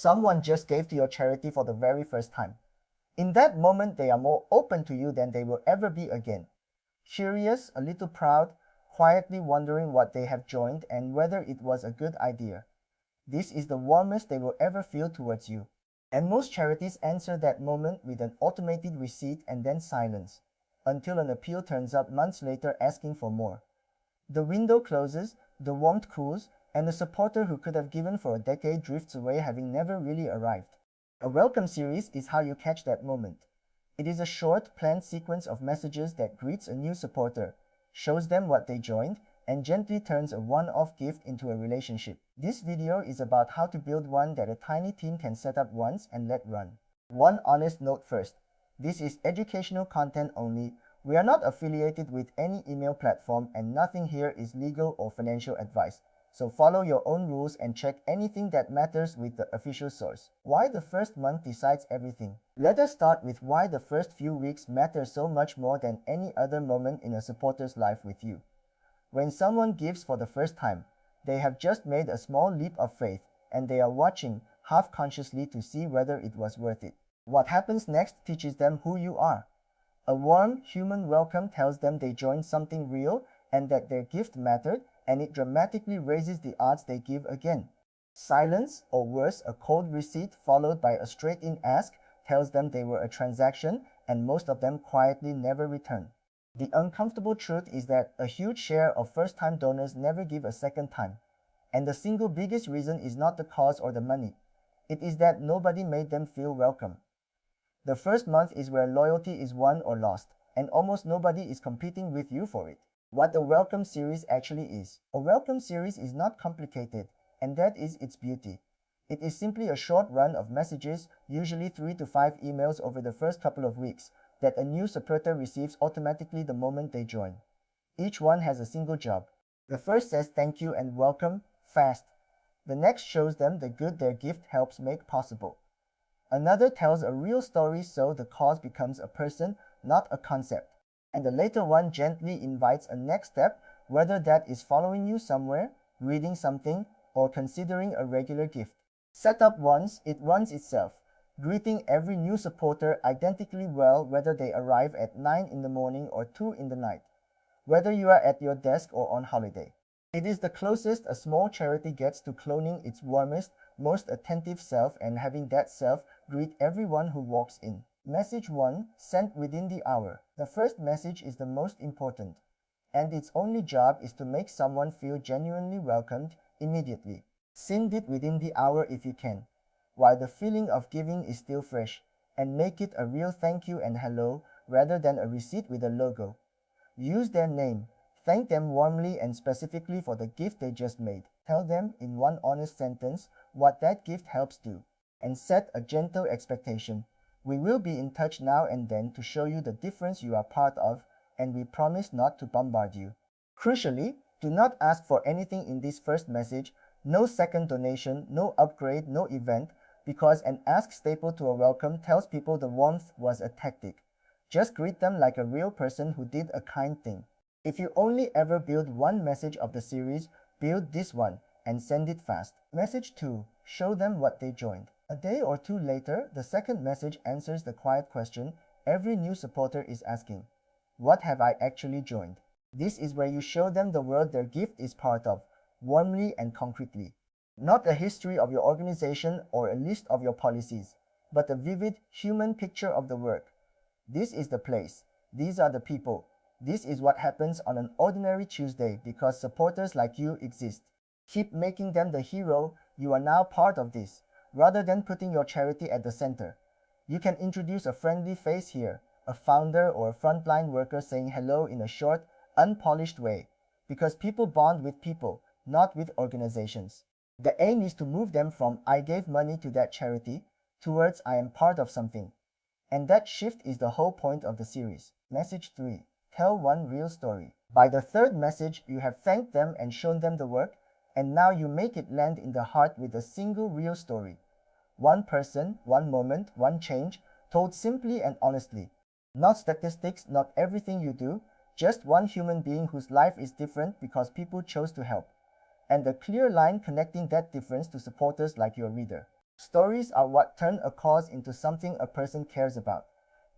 Someone just gave to your charity for the very first time. In that moment, they are more open to you than they will ever be again. Curious, a little proud, quietly wondering what they have joined and whether it was a good idea. This is the warmest they will ever feel towards you. And most charities answer that moment with an automated receipt and then silence, until an appeal turns up months later asking for more. The window closes, the warmth cools, and the supporter who could have given for a decade drifts away having never really arrived. A welcome series is how you catch that moment. It is a short, planned sequence of messages that greets a new supporter, shows them what they joined, and gently turns a one-off gift into a relationship. This video is about how to build one that a tiny team can set up once and let run. One honest note first. This is educational content only. We are not affiliated with any email platform and nothing here is legal or financial advice. So follow your own rules and check anything that matters with the official source. Why the first month decides everything. Let us start with why the first few weeks matter so much more than any other moment in a supporter's life with you. When someone gives for the first time, they have just made a small leap of faith and they are watching, half-consciously, to see whether it was worth it. What happens next teaches them who you are. A warm, human welcome tells them they joined something real and that their gift mattered, and it dramatically raises the odds they give again. Silence, or worse, a cold receipt followed by a straight-in ask, tells them they were a transaction, and most of them quietly never return. The uncomfortable truth is that a huge share of first-time donors never give a second time. And the single biggest reason is not the cause or the money. It is that nobody made them feel welcome. The first month is where loyalty is won or lost, and almost nobody is competing with you for it. What a welcome series actually is. A welcome series is not complicated, and that is its beauty. It is simply a short run of messages, usually 3 to 5 emails over the first couple of weeks, that a new supporter receives automatically the moment they join. Each one has a single job. The first says thank you and welcome, fast. The next shows them the good their gift helps make possible. Another tells a real story so the cause becomes a person, not a concept. And the later one gently invites a next step, whether that is following you somewhere, reading something, or considering a regular gift. Set up once, it runs itself, greeting every new supporter identically well whether they arrive at 9 in the morning or 2 in the night, whether you are at your desk or on holiday. It is the closest a small charity gets to cloning its warmest, most attentive self and having that self greet everyone who walks in. Message 1, sent within the hour. The first message is the most important, and its only job is to make someone feel genuinely welcomed immediately. Send it within the hour if you can, while the feeling of giving is still fresh, and make it a real thank you and hello rather than a receipt with a logo. Use their name. Thank them warmly and specifically for the gift they just made. Tell them in one honest sentence what that gift helps do, and set a gentle expectation. We will be in touch now and then to show you the difference you are part of, and we promise not to bombard you. Crucially, do not ask for anything in this first message. No second donation, no upgrade, no event, because an ask staple to a welcome tells people the warmth was a tactic. Just greet them like a real person who did a kind thing. If you only ever build one message of the series, build this one and send it fast. Message 2. Show them what they joined. A day or two later, the second message answers the quiet question every new supporter is asking. What have I actually joined? This is where you show them the world their gift is part of, warmly and concretely. Not a history of your organization or a list of your policies, but a vivid human picture of the work. This is the place. These are the people. This is what happens on an ordinary Tuesday because supporters like you exist. Keep making them the hero. You are now part of this, rather than putting your charity at the center. You can introduce a friendly face here, a founder or a frontline worker saying hello in a short, unpolished way, because people bond with people, not with organizations. The aim is to move them from I gave money to that charity towards I am part of something. And that shift is the whole point of the series. Message 3. Tell one real story. By the third message, you have thanked them and shown them the work, and now you make it land in the heart with a single real story. One person, one moment, one change, told simply and honestly. Not statistics, not everything you do, just one human being whose life is different because people chose to help. And a clear line connecting that difference to supporters like your reader. Stories are what turn a cause into something a person cares about,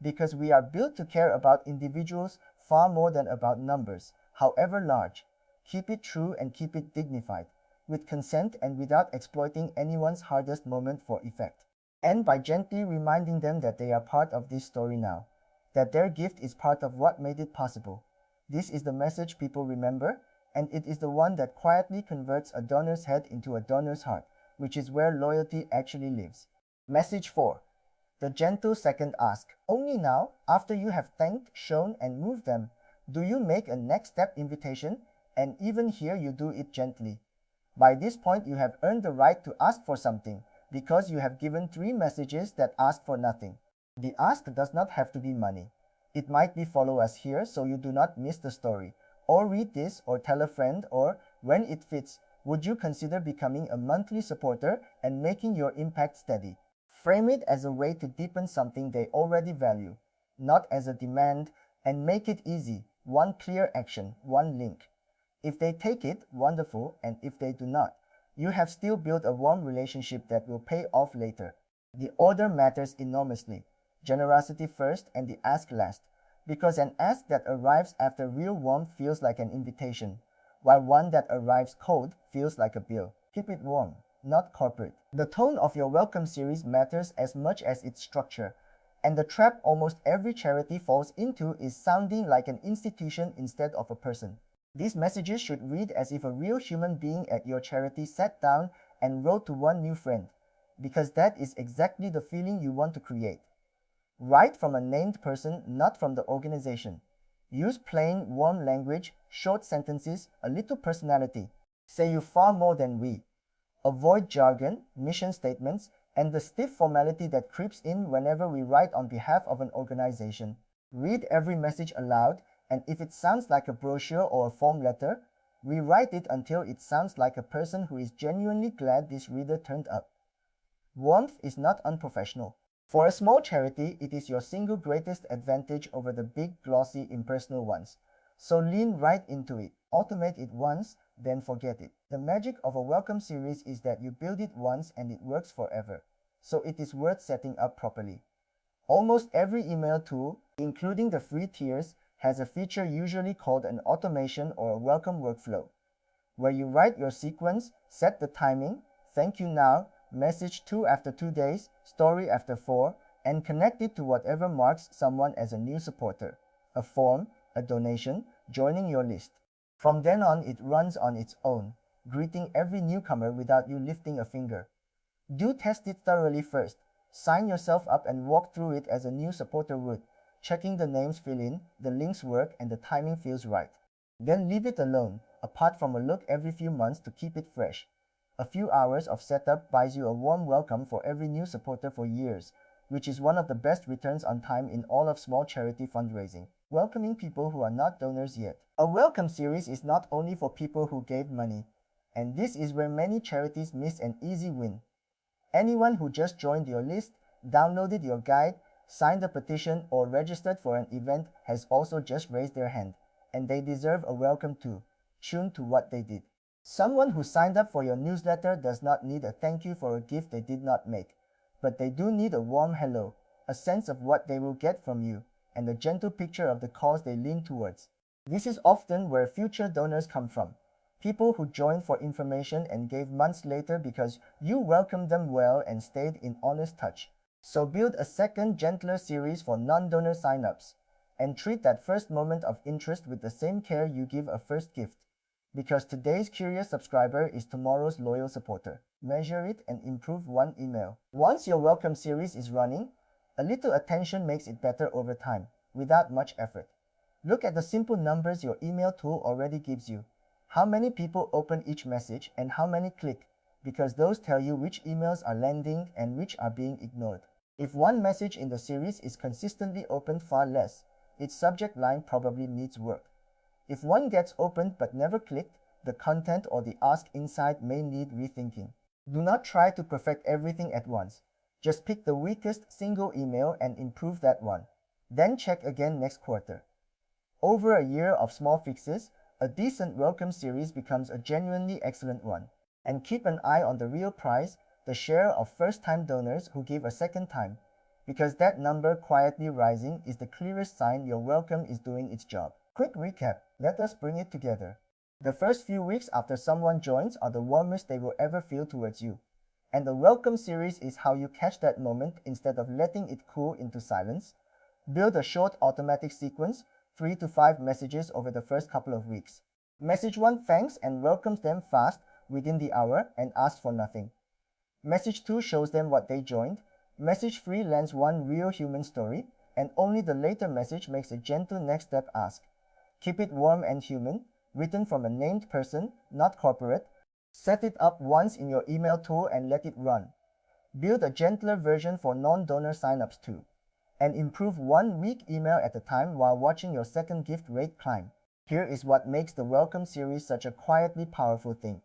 because we are built to care about individuals far more than about numbers, however large. Keep it true and keep it dignified, with consent and without exploiting anyone's hardest moment for effect. End by gently reminding them that they are part of this story now, that their gift is part of what made it possible. This is the message people remember, and it is the one that quietly converts a donor's head into a donor's heart, which is where loyalty actually lives. Message 4. The gentle second ask. Only now, after you have thanked, shown, and moved them, do you make a next step invitation, and even here you do it gently. By this point, you have earned the right to ask for something, because you have given 3 messages that ask for nothing. The ask does not have to be money. It might be follow us here so you do not miss the story, or read this, or tell a friend, or, when it fits, would you consider becoming a monthly supporter and making your impact steady? Frame it as a way to deepen something they already value, not as a demand, and make it easy. One clear action, one link. If they take it, wonderful, and if they do not, you have still built a warm relationship that will pay off later. The order matters enormously. Generosity first and the ask last, because an ask that arrives after real warmth feels like an invitation, while one that arrives cold feels like a bill. Keep it warm, not corporate. The tone of your welcome series matters as much as its structure, and the trap almost every charity falls into is sounding like an institution instead of a person. These messages should read as if a real human being at your charity sat down and wrote to one new friend, because that is exactly the feeling you want to create. Write from a named person, not from the organization. Use plain, warm language, short sentences, a little personality. Say you far more than we. Avoid jargon, mission statements, and the stiff formality that creeps in whenever we write on behalf of an organization. Read every message aloud, and if it sounds like a brochure or a form letter, rewrite it until it sounds like a person who is genuinely glad this reader turned up. Warmth is not unprofessional. For a small charity, it is your single greatest advantage over the big, glossy, impersonal ones. So lean right into it. Automate it once, then forget it. The magic of a welcome series is that you build it once and it works forever. So it is worth setting up properly. Almost every email tool, including the free tiers, has a feature usually called an automation or a welcome workflow, where you write your sequence, set the timing, thank you now, message 2 after 2 days, story after 4, and connect it to whatever marks someone as a new supporter, a form, a donation, joining your list. From then on, it runs on its own, greeting every newcomer without you lifting a finger. Do test it thoroughly first. Sign yourself up and walk through it as a new supporter would, checking the names fill in, the links work, and the timing feels right. Then leave it alone, apart from a look every few months to keep it fresh. A few hours of setup buys you a warm welcome for every new supporter for years, which is one of the best returns on time in all of small charity fundraising. Welcoming people who are not donors yet. A welcome series is not only for people who gave money, and this is where many charities miss an easy win. Anyone who just joined your list, downloaded your guide, signed a petition, or registered for an event has also just raised their hand, and they deserve a welcome too, tuned to what they did. Someone who signed up for your newsletter does not need a thank you for a gift they did not make, but they do need a warm hello, a sense of what they will get from you, and a gentle picture of the cause they lean towards. This is often where future donors come from. People who joined for information and gave months later because you welcomed them well and stayed in honest touch. So build a second, gentler series for non-donor signups, and treat that first moment of interest with the same care you give a first gift. Because today's curious subscriber is tomorrow's loyal supporter. Measure it and improve one email. Once your welcome series is running, a little attention makes it better over time, without much effort. Look at the simple numbers your email tool already gives you. How many people open each message and how many click, because those tell you which emails are landing and which are being ignored. If one message in the series is consistently opened far less, its subject line probably needs work. If one gets opened but never clicked, the content or the ask inside may need rethinking. Do not try to perfect everything at once. Just pick the weakest single email and improve that one. Then check again next quarter. Over a year of small fixes, a decent welcome series becomes a genuinely excellent one. And keep an eye on the real prize, the share of first-time donors who give a second time, because that number quietly rising is the clearest sign your welcome is doing its job. Quick recap, let us bring it together. The first few weeks after someone joins are the warmest they will ever feel towards you. And the welcome series is how you catch that moment instead of letting it cool into silence. Build a short automatic sequence, 3 to 5 messages over the first couple of weeks. Message 1 thanks and welcomes them fast within the hour and asks for nothing. Message 2 shows them what they joined. Message 3 lends one real human story, and only the later message makes a gentle next step ask. Keep it warm and human, written from a named person, not corporate. Set it up once in your email tool and let it run. Build a gentler version for non-donor signups too. And improve 1 week email at a time while watching your second gift rate climb. Here is what makes the Welcome series such a quietly powerful thing.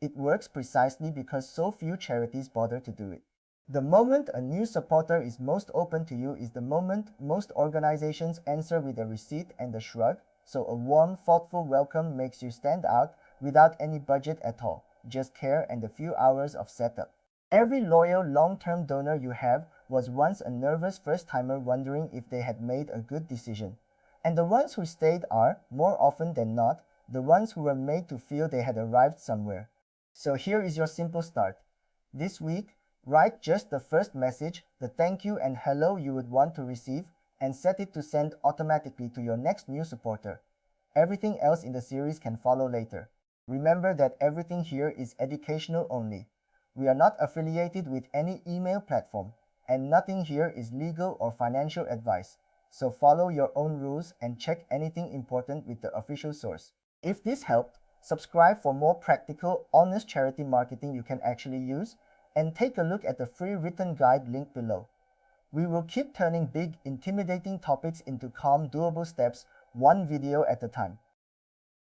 It works precisely because so few charities bother to do it. The moment a new supporter is most open to you is the moment most organizations answer with a receipt and a shrug, so a warm, thoughtful welcome makes you stand out without any budget at all, just care and a few hours of setup. Every loyal long-term donor you have was once a nervous first-timer wondering if they had made a good decision. And the ones who stayed are, more often than not, the ones who were made to feel they had arrived somewhere. So here is your simple start. This week, write just the first message, the thank you and hello you would want to receive, and set it to send automatically to your next new supporter. Everything else in the series can follow later. Remember that everything here is educational only. We are not affiliated with any email platform, and nothing here is legal or financial advice. So follow your own rules and check anything important with the official source. If this helped, subscribe for more practical, honest charity marketing you can actually use, and take a look at the free written guide linked below. We will keep turning big, intimidating topics into calm, doable steps, one video at a time.